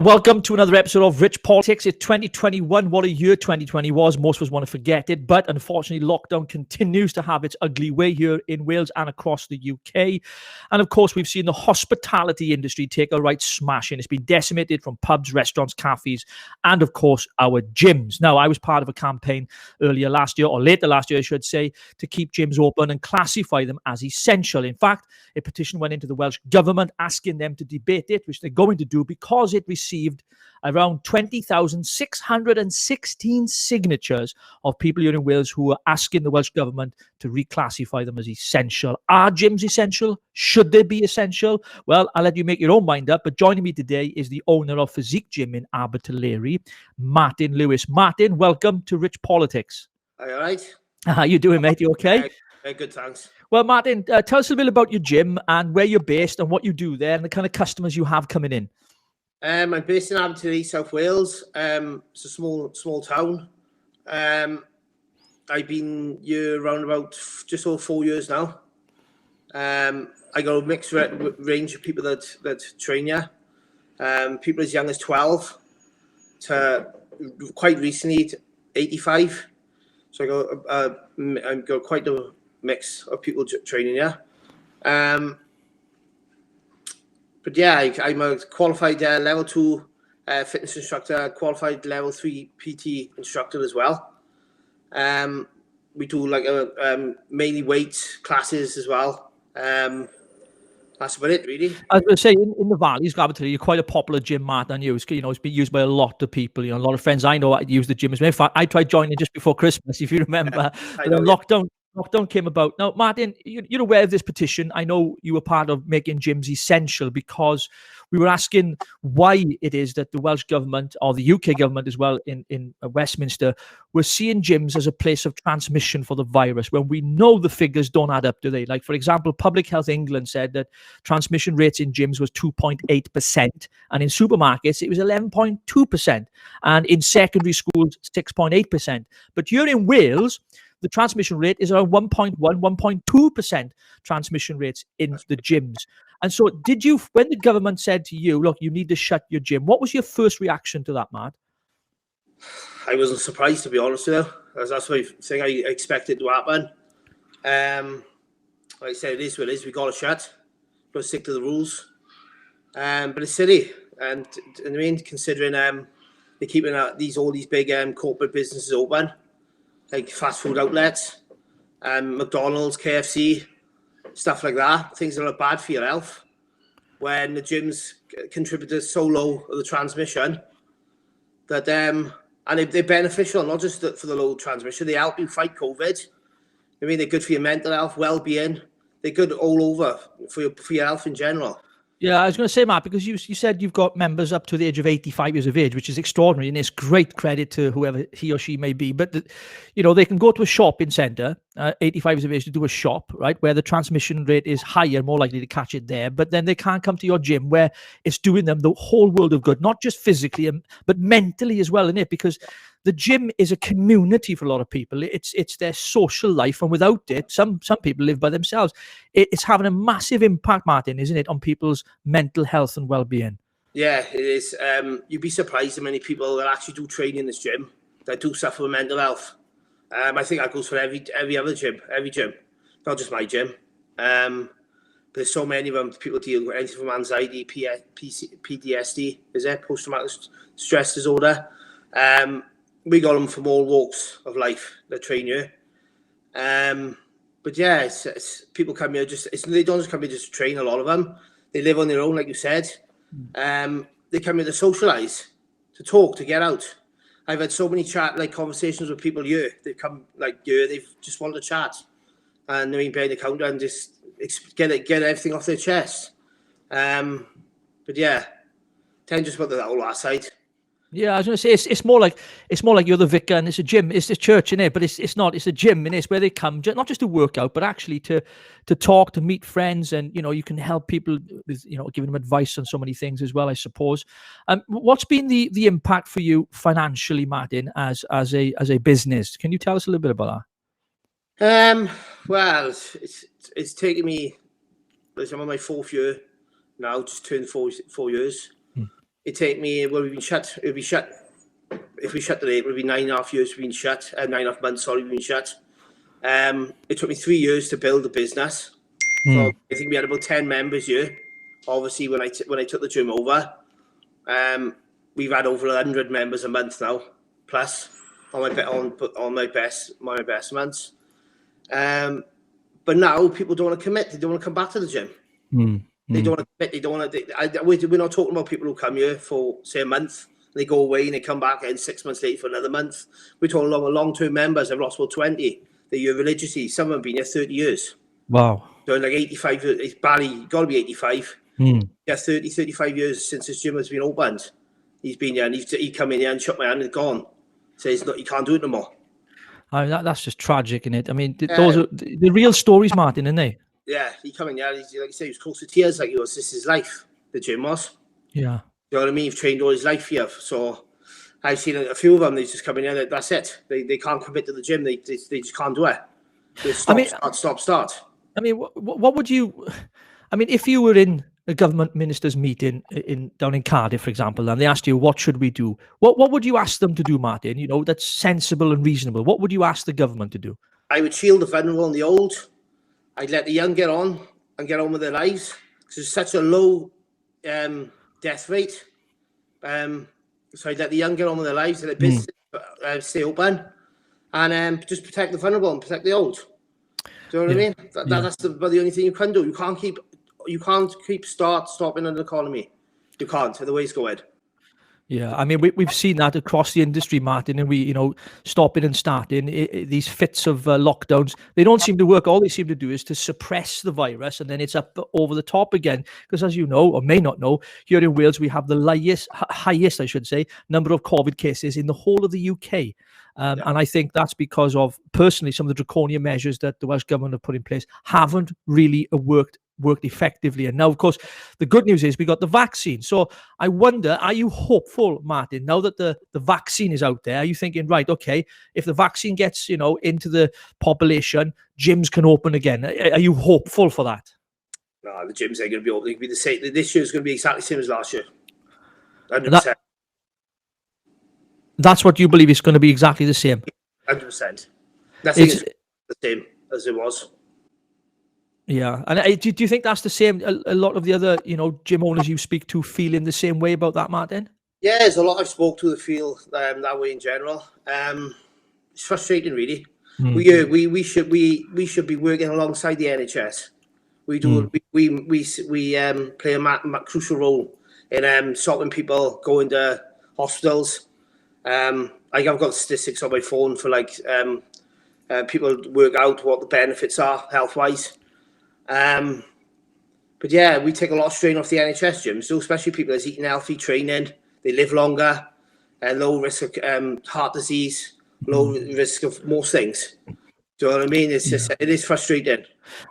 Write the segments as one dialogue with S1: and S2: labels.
S1: Welcome to another episode of Rich Politics. It's 2021. What a year 2020 was. Most of us want to forget it, but unfortunately, lockdown continues to have its ugly way here in Wales and across the UK. And of course, we've seen the hospitality industry take a right smashing. It's been decimated from pubs, restaurants, cafes, and of course, our gyms. Now, I was part of a campaign earlier last year, or later last year, I should say, to keep gyms open and classify them as essential. In fact, a petition went into the Welsh Government asking them to debate it, which they're going to do because it received around 20,616 signatures of people here in Wales who are asking the Welsh Government to reclassify them as essential. Are gyms essential? Should they be essential? Well, I'll let you make your own mind up, but joining me today is the owner of Physique Gym in Abertillery, Martin Lewis. Martin, welcome to Rich Politics.
S2: Are you all right?
S1: How you doing, mate? You okay?
S2: Good, thanks.
S1: Well, Martin, tell us a bit about your gym and where you're based and what you do there and the kind of customers you have coming in.
S2: I'm based in Abertillery, South Wales. It's a small town. I've been here around about just over 4 years now. I got a mixed range of people that train here. People as young as 12 to quite recently 85. So I got quite a mix of people training here. But yeah, I'm a qualified level 2 fitness instructor, qualified level 3 PT instructor as well. We do like mainly weight classes as well. That's about it, really.
S1: I was going to say, in the valleys, Abertillery, you're quite a popular gym, Martin, and it's been used by a lot of people. A lot of friends I know use the gym as well. In fact, I tried joining just before Christmas, if you remember. But then lockdown came about. Now, Martin, you're aware of this petition. I know you were part of making gyms essential because we were asking why it is that the Welsh Government, or the UK government as well in Westminster, we're seeing gyms as a place of transmission for the virus when we know the figures don't add up, do they? Like, for example, Public Health England said that transmission rates in gyms was 2.8%, and in supermarkets it was 11.2%, and in secondary schools 6.8%. But here in Wales, the transmission rate is around 1.2% transmission rates in the gyms. And so did you, when the government said to you, look, you need to shut your gym, what was your first reaction to that, Matt?
S2: I wasn't surprised, to be honest with you. That's the thing I expected to happen. Like I said, it is what it is. We got to shut. Got to stick to the rules. But it's silly. And I mean, considering they're keeping all these big corporate businesses open, like fast food outlets, McDonald's, KFC, stuff like that, things that are bad for your health, when the gyms contributed so low of the transmission that and they're beneficial, not just for the low transmission. They help you fight COVID. I mean, they're good for your mental health, well-being. They're good all over for your health in general.
S1: Yeah, I was going to say, Matt, because you said you've got members up to the age of 85 years of age, which is extraordinary, and it's great credit to whoever he or she may be. But, they can go to a shopping centre, 85 years of age, to do a shop, right, where the transmission rate is higher, more likely to catch it there. But then they can't come to your gym where it's doing them the whole world of good, not just physically, but mentally as well, innit? Because the gym is a community for a lot of people. It's their social life, and without it, some people live by themselves. It's having a massive impact, Martin, isn't it, on people's mental health and well-being?
S2: Yeah, it is. You'd be surprised how many people that actually do train in this gym that do suffer with mental health. I think that goes for every other gym, not just my gym. But there's so many of them. People deal with anything from anxiety, PTSD, is it, post-traumatic stress disorder. We got them from all walks of life that train here. But yeah, it's people come here they don't just come here just to train. A lot of them, they live on their own, like you said. They come here to socialise, to talk, to get out. I've had so many conversations with people here. They come here, they just want to chat, and they're behind the counter and just get everything off their chest. But yeah, tend just about the whole last side.
S1: Yeah, I was going to say it's more like you're the vicar and it's a gym, it's a church in it, but it's not. It's a gym, and it's where they come not just to work out, but actually to talk, to meet friends, and you can help people with giving them advice on so many things as well, I suppose. What's been the impact for you financially, Martin, as a business? Can you tell us a little bit about
S2: that? Well, it's taken me. I'm on my 4th year now, just turned 4 years. It take me, well, we've been shut, it'll be shut, if we shut the lake, it will be 9.5 years we've been shut, 9.5 months, sorry, we've been shut. It took me 3 years to build the business. So I think we had about 10 members here. Obviously, when I took the gym over, we've had over 100 members a month now, plus on my best months. But now people don't want to commit. They don't want to come back to the gym. They don't want to commit. They don't want to. We're not talking about people who come here for, say, a month. They go away and they come back and 6 months later for another month. We're talking about long-term members. I've lost about 20. They're here religiously. Some of them have been here 30 years.
S1: Wow.
S2: So like 85, it's Barry, got to be 85. Yeah, 30, 35 years since this gym has been opened. He's been here and he come in here and shook my hand and gone. Says, no, you can't do it no more.
S1: I mean, that's just tragic, isn't it? I mean, those are the real stories, Martin, aren't they?
S2: Yeah, he come in here, like you say, he was close to tears, like he was. This is his life, the gym was.
S1: Yeah.
S2: You know what I mean? He's trained all his life here. So I've seen a few of them, they just come in here, that's it. They can't commit to the gym. They just can't do it. They start.
S1: I mean, what would you... I mean, if you were in a government ministers' meeting down in Cardiff, for example, and they asked you, what should we do? What would you ask them to do, Martin? You know, that's sensible and reasonable. What would you ask the government to do? I would shield the vulnerable and the old. I'd let the young get on with their lives. Because there's such a low death rate. So I'd let the young get on with their lives, let business stay open, and just protect the vulnerable and protect the old. Do you know what I mean? That's the only thing you can do. You can't keep stopping an economy. You can't. The way it's going. Yeah, I mean, we've seen that across the industry, Martin, and we, stopping and starting these fits of lockdowns. They don't seem to work. All they seem to do is to suppress the virus, and then it's up over the top again. Because as you know, or may not know, here in Wales, we have the highest, I should say, number of COVID cases in the whole of the UK. And I think that's because of, personally, some of the draconian measures that the Welsh government have put in place haven't really worked effectively. And now, of course, the good news is we got the vaccine. So I wonder, are you hopeful, Martin, now that the vaccine is out there? Are you thinking, right, okay, if the vaccine gets, into the population, gyms can open again? Are you hopeful for that? No, the gyms ain't going to be open. They're going to be the same. This year is going to be exactly the same as last year. 100%. That's what you believe is going to be exactly the same? 100%. Nothing is the same as it was. Yeah, and do you think that's the same? A lot of the other, gym owners you speak to feel in the same way about that, Martin? Yeah, there's a lot I've spoke to that feel that way in general. It's frustrating, really. We should be working alongside the NHS. We do. We play a crucial role in stopping people going to hospitals. I've got statistics on my phone for people work out what the benefits are health-wise. But yeah, we take a lot of strain off the NHS gyms, so especially people that's eating healthy, training, they live longer, low risk of heart disease, low risk of most things. Do you know what I mean? It's just, it is frustrating.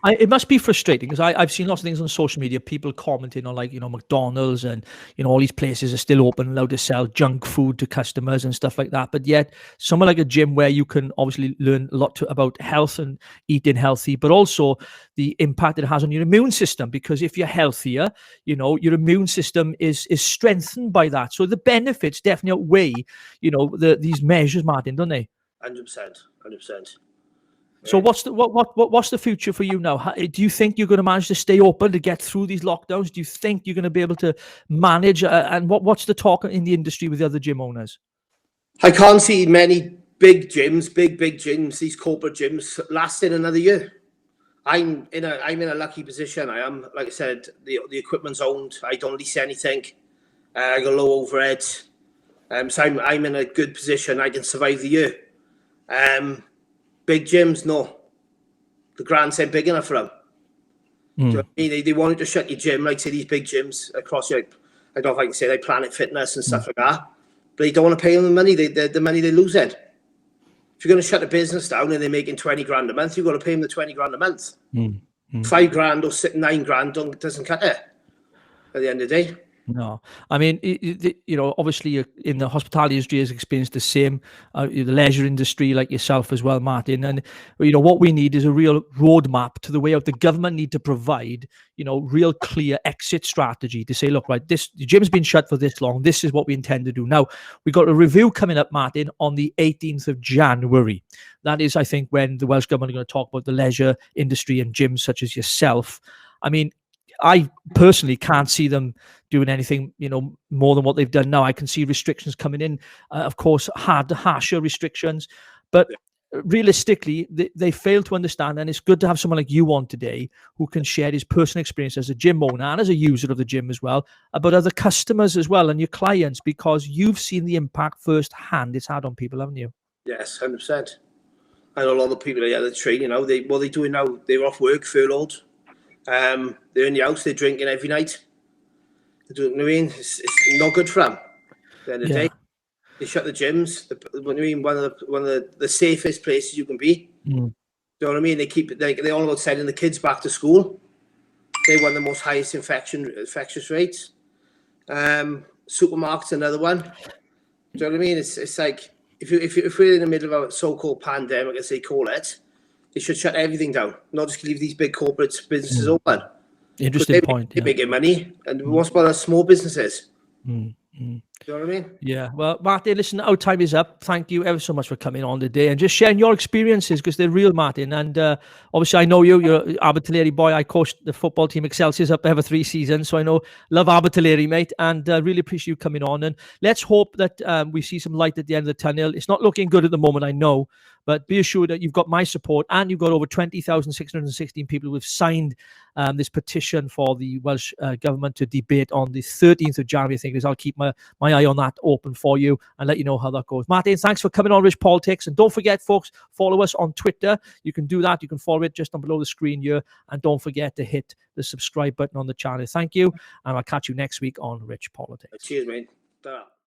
S1: It must be frustrating because I've seen lots of things on social media, people commenting on McDonald's and, all these places are still open, allowed to sell junk food to customers and stuff like that. But yet somewhere like a gym where you can obviously learn a lot about health and eating healthy, but also the impact it has on your immune system, because if you're healthier, your immune system is strengthened by that. So the benefits definitely outweigh, these measures, Martin, don't they? 100%. So what's the future for you now? Do you think you're going to manage to stay open to get through these lockdowns? Do you think you're going to be able to manage? And what's the talk in the industry with the other gym owners? I can't see many big gyms, big gyms, these corporate gyms lasting another year. I'm in a lucky position. I am, like I said, the equipment's owned. I don't lease anything. I got low overheads. So I'm in a good position. I can survive the year. Big gyms, no. The grants ain't big enough for them. Do you know what I mean? They wanted to shut your gym, like say these big gyms across your, I don't know if I can say like Planet Fitness and stuff like that, but they don't want to pay them the money. The money they lose it. If you're going to shut a business down and they're making 20 grand a month, you've got to pay them the 20 grand a month. 5 grand or 9 grand doesn't cut it at the end of the day. No, I mean, obviously in the hospitality industry has experienced the same, the leisure industry like yourself as well, Martin. And, what we need is a real roadmap to the way out. The government need to provide, real clear exit strategy to say, look, right, the gym's been shut for this long. This is what we intend to do. Now, we've got a review coming up, Martin, on the 18th of January. That is, I think, when the Welsh Government are going to talk about the leisure industry and gyms such as yourself. I mean, I personally can't see them doing anything, more than what they've done now. I can see restrictions coming in, of course, harsher restrictions, but realistically, they fail to understand. And it's good to have someone like you on today who can share his personal experience as a gym owner and as a user of the gym as well, about other customers as well and your clients, because you've seen the impact firsthand it's had on people, haven't you?
S2: Yes, 100%. I know a lot of people that train, what they're doing now, they're off work, furloughed. They're in the house, they're drinking every night. You know what I mean? It's not good for them. At the end of the day, they shut the gyms. One of the safest places you can be. You know what I mean? They're all about sending the kids back to school. They won the most highest infectious rates. Supermarkets, another one. Do you know what I mean? It's like if we're in the middle of a so-called pandemic, as they call it, they should shut everything down, not just leave these big corporate businesses open.
S1: Interesting point.
S2: They're making money, and what's about our small businesses? You know what I mean?
S1: Yeah. Well, Martin, listen, our time is up. Thank you ever so much for coming on today and just sharing your experiences, because they're real, Martin. And obviously, I know you're an Abertillery boy. I coached the football team Excelsior's up there for 3 seasons, so I love Abertillery, mate, and really appreciate you coming on. And let's hope that we see some light at the end of the tunnel. It's not looking good at the moment, I know, but be assured that you've got my support, and you've got over 20,616 people who have signed this petition for the Welsh government to debate on the 13th of January, I think, is. I'll keep my eye on that open for you and let you know how that goes. Martin, thanks for coming on Rich Politics. And don't forget, folks, follow us on Twitter. You can do that. You can follow it just down below the screen here. And don't forget to hit the subscribe button on the channel. Thank you. And I'll catch you next week on Rich Politics.
S2: Cheers, mate. Ta-ra.